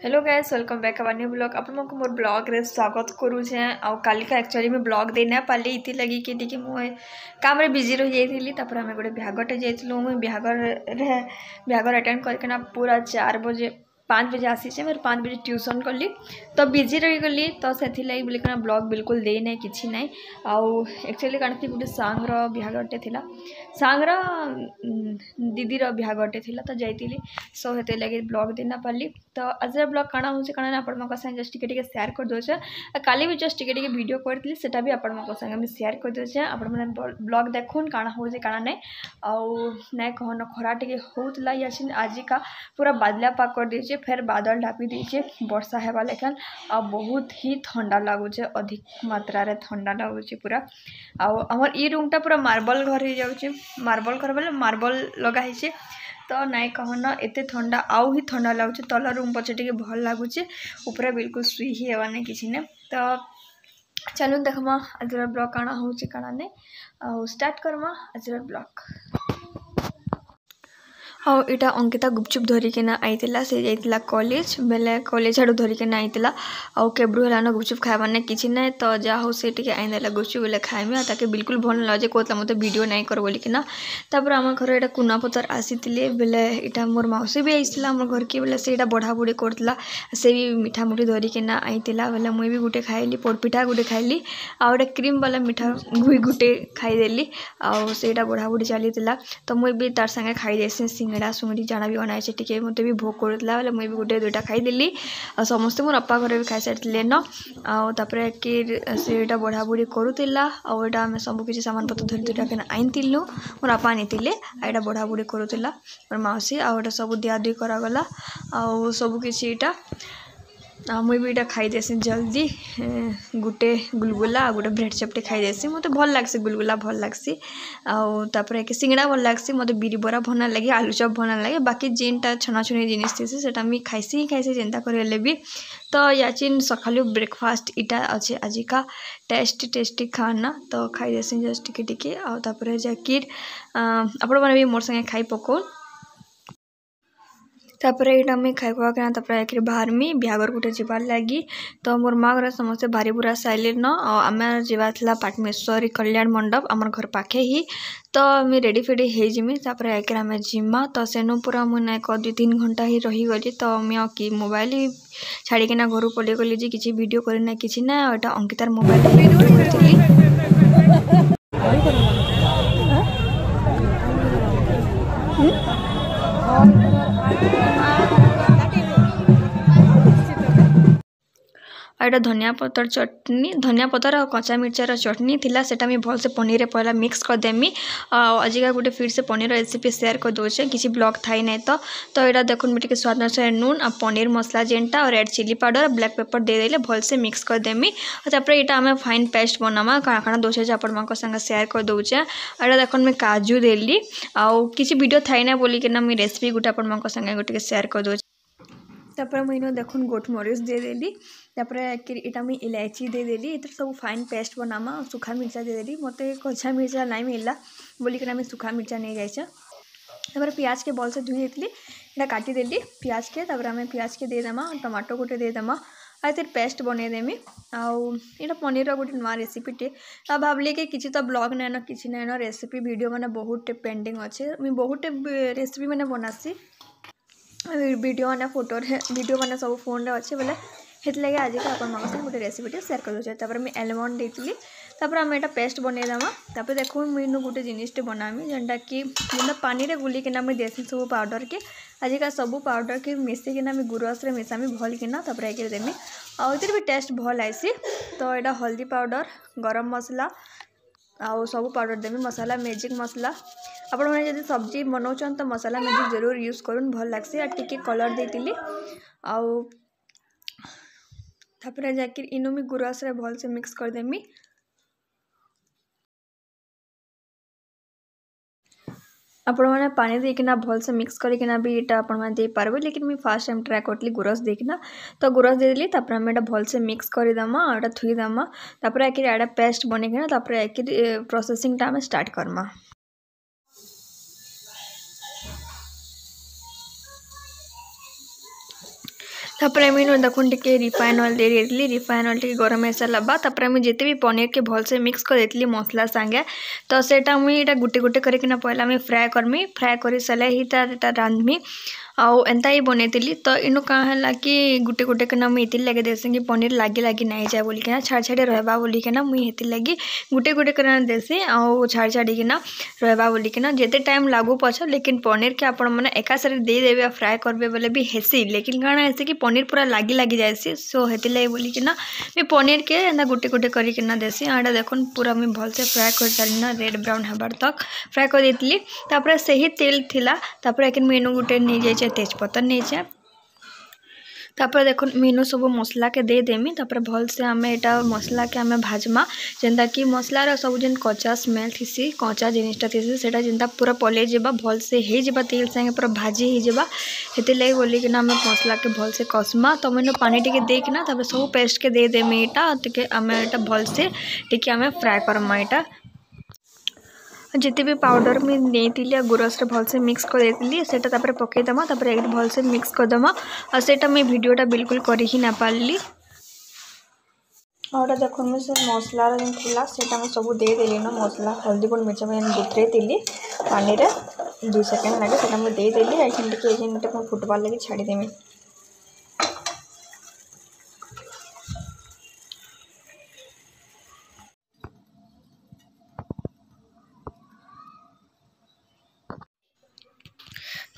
Hello guys, welcome back our new blog. आप लोगों को मोर ब्लॉग रे स्वागत करूछे। आउ काली का एक्चुअली में ब्लॉग दे ना पाली इति लगी कि टिके मु काम रे बिजी रही जाइथिली। तापर हमें गोटे बिहागटे जाइथिलु। मु बिहागर अटेंड करके ना पूरा 4 बजे 5 बजे आसी छे। फिर 5 बजे ट्यूशन कली तो बिजी रही गली तो सेथि लगी बोली कना ब्लॉग बिल्कुल दे नै किछि नै। आउ एक्चुअली कानथि गोटे सांग रो बिहागटे थिला, सांग रो दीदी रो बिहागटे थिला तो जाइतिली। सो हेते लगे ब्लॉग देना पाली। तो आज ब्लॉग काना होचे काना आपण मको संग जस्ट टिके शेयर कर दोछे। काली भी जस्ट टिके वीडियो करथली सेटा भी आपण मको संग मैं शेयर कर दोछे। आपण माने ब्लॉग देखुन काना होचे काना नै। आउ नै कहन खरा टिके होतला यासिन आजी का पूरा बादला पाक कर देछे। फिर बादल ढापी देछे वर्षा हेबा लेखन। आ बहुत ही ठंडा लागुचे, अधिक मात्रा रे ठंडा लागुचे पूरा। आउ हमर ई रूम टा पूरा मार्बल घर हो जाउचे। मार्बल घर बोले मार्बल लगा हिचे तो नाई कहना एते ठंडा आउ ही ठंडा लगुचे। तल रूम पछे टिके भल लागुचे, ऊपर बिल्कुल सुई ही हेवा नै किछि नै। तो चलो देखमा आज ब्लॉग काना होचे काना नै। आउ स्टार्ट करमा आज ब्लॉग। हाँ इटा अंकिता गुपचुप धरिकिना आईतिला। से जाइतिला कॉलेज बेले कॉलेज आडू धरिकिना आईतिला। आउ केब्रु हेलानो गुपचुप खाइबार नै किछि नै। तो जा हो से टिके आइदेला गुपचुप बेले खाइमे। ताके बिल्कुल भल लागे कोतला मते वीडियो नै कर बोलिकिना। तापर हमर घर एटा कुना पतर आसीतिले बेले इटा मोर मौसी भी आइसिला हमर घर के बेले से एटा बढ़ा बुढ़ी करतला। से भी मीठा मुठी धरिकिना आईतिला बेले मुई भी गुटे खाइली, पोरपिठा गुटे खाइली। आ एटा क्रीम वाला मीठा गुई गुटे खाइदेली। आउ सेटा बढ़ा बुढ़ी चलीतिला तो मुई भी तार संगे खाइ देसी। सिंगड़ा सुंगड़ी जाना भी बनाई टिके मते भी भोग करतला बेले मुई भी गुटे दुइटा खाइदेली। आ समस्त मोर अप्पा घरे भी खाइ सारतिले न। आ तापर कि सेटा बढ़ा बुढ़ी करूतिला। आ एटा हम सब किछि सामान पत्र धरि दुइटा केना आइनतिलु। मोर अप्पा आनितिले आ एटा बढ़ा बुढ़ी करूतिला मोर मौसी। आ एटा सब दिया दुई करा गला। आ सब किछि एटा मुई भी खाई देसी जल्दी। गुटे गुलगुला आ गुटे ब्रेड चपटे खाई देसी। मते भल लागसी गुलगुला भल लागसी। आउ तापर के सिंगड़ा भल लागसी। मते बिरी बरा भना लागे, आलू चप भना लागे। बाकी जेनटा छनाछुनी जिनिस थिसी सेटा मी खाइसी जेनता करले भी। तो याचिन सखालु ब्रेकफास्ट इटा अच्छे आज का टेस्टी खाना तो खाई देसी जस्ट टिके टिके। आ तापर जाकिर आपण माने भी मोर संगे खाई पको। तापर एटा मैं खाइबा के तापर एकरे बाहर में बिहागर गुटे जिबार लागी। तो मोर माँ घर समस्त भारी बुरा साइले न। आमे जिबाथला पाटमेश्वरी कल्याण मंडप हमर घर पाखे ही। तो मैं रेडी फेडी हे जिमी तापर एकरे हमें जिमा। तो सेनु पूरा मुना 2-3 घंटा ही रही गली। तो मैं कि मोबाइल छाड़ी केना घर पले गली जे किछि वीडियो करे ना किछि ना। एटा अंकितार मोबाइल वीडियो करथिली। एटा धनिया पतर चटनी, धनिया पतर और कच्चा मिर्चार चटनी थिला। सेटा मैं भल से पनीर रे पहला मिक्स कर देमी। आज का गोटे फिर से पनीर रेसिपी शेयर कर दोचे किसी ब्लॉग थाई नै। तो एटा देखुन मैं टिके स्वाद अनुसार नून और पनीर मसला जेनटा और red chilli powder black pepper दे देले भल से मिक्स कर देमी। तापर एटा हमें फाइन पेस्ट बनामा काना काना दोचे जे आपण मानको संग शेयर कर दोचे। एटा देखुन मैं काजू देली आ किसी वीडियो थाई नै बोली के ना मैं रेसिपी गुटा आपण मानको संग गोटे शेयर कर दोचे। तापर मैं देखुन गोट मरीच दे देली। तापर इटा मैं इलायची दे देली। इतर सब फाइन पेस्ट बनामा। सूखा मिर्चा दे देली। मते कच्चा मिर्चा नहीं मिलला बोली के ना मैं सूखा मिर्चा नहीं जाइछे। तापर प्याज के बॉल से धुई देली। इटा काटी देली प्याज के। तापर हमें प्याज के दे देमा, टमाटो गोटे दे देमा आ इतर पेस्ट बने देमी। आउ इटा पनीर गोटे नवा रेसिपी टे। आ भाबली के किछि तो ब्लॉग नै न किछि नै न रेसिपी वीडियो माने बहुत पेंडिंग अच्छे। मैं बहुत रेसिपी माने बनासी वीडियो माने फोटो वीडियो माने सब फोन रे अच्छे बोले हेत लगे आज का अपन माको गोटे रेसिपी शेयर कर दोचे। तापर मैं एलमंड देतिली। तापर हम एटा पेस्ट बने देमा। तापर देखो मुइनु गोटे जिनिसटे बनामी जेनटा कि बिना पानी रे गुली के ना मैं देसी सब पाउडर के आज का सब पाउडर के मिसे के ना मैं गुरस रे मिसामी भल के ना। तापर एके देमी आ इधर भी टेस्ट भल आइसी। तो एटा हल्दी पाउडर, गरम मसला आउ सब पाउडर देमी, मसाला मैजिक मसला। आपण माने जदि सब्जी बनाउछन तो मसाला मैजिक जरूर यूज करूँ भल लागसी। आ टिके कलर देतिली आउ तापर जाकिर इनु मी गुरस रे भल से मिक्स कर देमी। आपण माने पानी देकिना भल से मिक्स करकिना भी एटा आपण माने दे पारबे। लेकिन मैं फर्स्ट टाइम ट्राई करतली गुरस देखिना। तो गुरस दे देली। तापर हम एटा भल से मिक्स कर देमा, एटा थुई देमा। तापर एके एटा पेस्ट बनेकिना तापर एके प्रोसेसिंग टा हम स्टार्ट करमा। तापर मीन देखुन टिके रिफाइन ऑयल दे देली रिफाइन ऑयल टिके गरम हो सारा बाद तापर मुझे जिते भी पनीर के भलसे मिक्स कर देती मसला सांगे तो सेटा मुई एटा गुटे गुटे करकिना पहला मुई फ्राए करमी फ्राए कर सारे ही रांधमी आउ एंता ही बनईली तो इनु कहाँ है कि गुटे गुटे किना मुझे ये लगे देसी कि पनीर लगे लगे नहीं जाए बोलिकिना छाड़ छाड़ी रहा बोलिकिना मुझे ये लगी गुटे गुटे कर देसी आउ छाड़ छाड़ीना रहा बोलिकिना जिते टाइम लागू पछ लेकिन पनीर के आपण मैंने एका सारे देदेवे फ्राए करबे बोले भी हेसी लेकिन काଣା हेसी कि पनीर पूरा लगी लगी जाएसी सो हेती लगे बोलिकिना मैं पनीर के एंता गुटे गुटे करकिना देसी आटा देखुन पूरा मुझे भलसे फ्राए कर सारी रेड ब्राउन हबार तक फ्राए कर देती तापर से ही तेल थिला तापर एक मेनू गुटे नहीं जाए तेजपत्तर नहीं जाए तापर देखो मीनू सब मसला के दे देमी तापर भल से आमे एटा मसला के आमे भाजमा जेंता कि मसलार सब जेन कच्चा स्मेल थीसी कच्चा जिनिसटा थीसी सेटा जेंता पूरा पले जेबा भल से हे जेबा तेल संगे पूरा भाजी हे जेबा हेते लई बोली कि ना आमे मसला के भल से कसमा तो मैंने पानी टिके देकिना तापर सब पेस्ट के दे देमी एटा टिके आमे एटा भल से टिके आमे फ्राए करमा एटा जिते भी पाउडर में नहीं गुरस भलसे मिक्स कर देती सेटा तापर पकईदमा तापर एक भलसे मिक्स करदमा और सेटा मैं वीडियोटा बिल्कुल कर ही ना पारली और देखो मुझे से मसलार जो थिला सेटा मैं सब दे देली ना मसला हल्दी गुंड मिर्चा मैं बुतरे दिली पानी रे 2 सेकंड लगे सेटा मैं दे देली एखन टिके फुटबार लगे छाड़ी देमी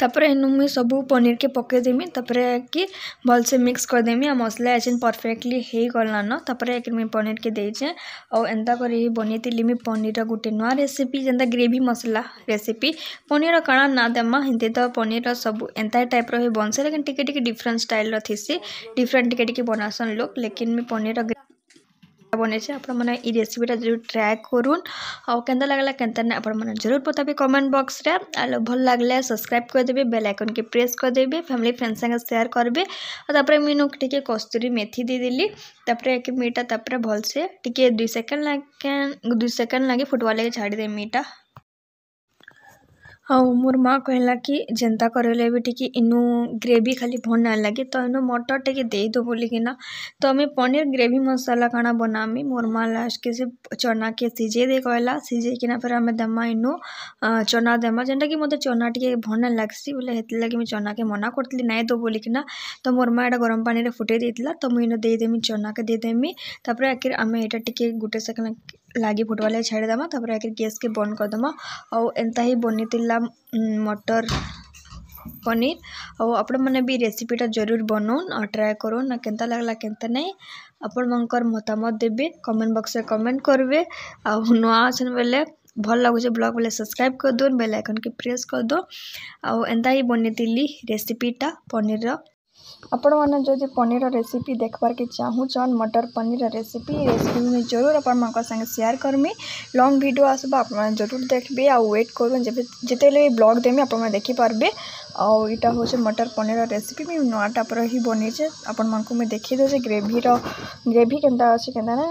तापर इनु मुई सब पनीर के पकईदेमी तापर कि भलसे मिक्स करदेमी आ मसला एजेन परफेक्टली हो गला न तापर एक मुई पनीर के देचे और एंता कर बनईली मुई पनीर गुटे नुआ रेसिपी जेंता ग्रेवी मसला रेसिपी पनीर काଣା ना देमा हिंदी तो पनीर सब एंता टाइप रो बनसे लेकिन टिके टिके डिफरेंट स्टाइल रो थीसी डिफरेंट टिके टिके बनासन लोग लेकिन मुई पनीर बने आपण मैंने ये रेसिपीटा जरूर ट्राए करूँ और केंता लगला केंता नहीं आपण मैंने जरूर बताबे कमेंट बॉक्स रे आलो भल लागले सब्सक्राइब कर देबे बेल आइकन के प्रेस कर देबे फैमिली फ्रेंड्स संगे शेयर करबे और तापर मीनू टिके कस्तूरी मेथी दे देली तापर एक मीटा तापर भल से टिके 2 सेकंड लगे फुटवा लगे छाड़ी दे मीटा हाँ मोर माँ कहला कि जेंता करेले भी टिके इनु ग्रेवी खाली भल ना लगे तो इनु मटर टिके दे दो बोलिकिना तो हमें पनीर ग्रेवी मसाला खाना बनामी मोर माँ लास्ट के से चना के सिझे दे कहला सिझे किना फिर हमें दमा इनु चना देमा जेनटा कि मते चना टिके भल ना लगसी बोले हेतले लगे मैं चना के मना करतली नाइ दो बोलिकिना तो मोर माँ एटा गरम पानी रे फुटे देतिला तो मुई इनु दे देमी चना के दे देमी तापर आखिर आमे एटा टिके गुटे सेकंड लागी फुटवा लगे छाड़ी देमा तापर आखिर गैस के बंद कर देमा और एंता ही बनीतिला मटर पनीर और आपण मैंने भी रेसिपीटा जरूर बनाऊन और ट्राए करूँ ना केंता लगला केंता नहीं आपण मनकर मतामत देबे कमेंट बॉक्स में कमेंट करबे आ नुआ अछन बेले भल लगुचे ब्लॉग बेले सब्सक्राइब कर दो बेल आइकन के प्रेस कर दो और एंता ही बनीतिली रेसिपीटा पनीर आपण मैंने जो पनीर रेसिपी देखबार के चाहून मटर पनीर रेसिपी में जरूर आपण संगे शेयर करमी लॉन्ग वीडियो आसबा आप जरूर देखबे आ वेट करूँ जिते ब्लॉग देमी आप देखी पारबे और इटा हो मटर पनीर रेसिपी में नुआ टाइप ही बनीचे आपण मानक मैं देखी दे ग्रेवी केंता अच्छे केंता ना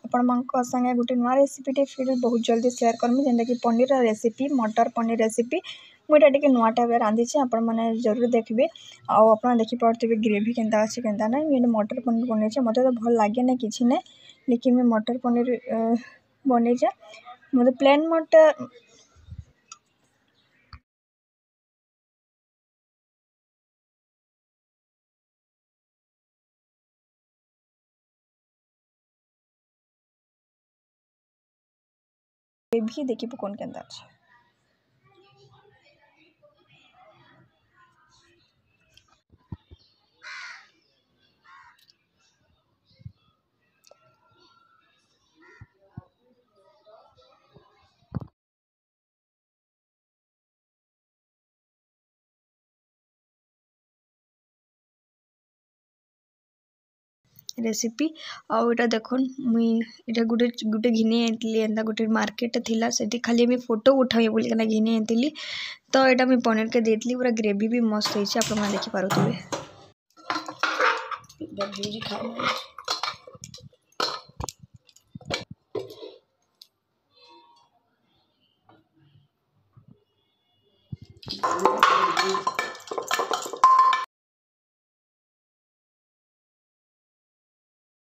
आपण मानक संगे गोटे नुआ रेसिपी फिर बहुत जल्दी शेयर करमी जेनटा कि पनीर रेसिपी मटर पनीर रेसिपी मुझे टे नुआ टाइप रांधि आपण मैंने जरूर देखिए आउ आप देखिपे ग्रेवी केंता अच्छे केंता ना मैं मटर पनीर बनईचे मत तो भल लगे ना कि ना लेकिन मैं मटर पनीर बनईचे मतलब प्लेन मटर ग्रेवी देखिए कौन केंता अच्छे रेसिपी आउ इटा देखुन मुई इटा गुटे गुटे घिनी आइली एंता गुटे मार्केट थिला सेठी खाली मैं फोटो उठाई बोलिकना घिनी आइली तो इटा मैं पनीर के देती पूरा ग्रेवी भी मस्त होइछे आपण देखि पारुथिबे।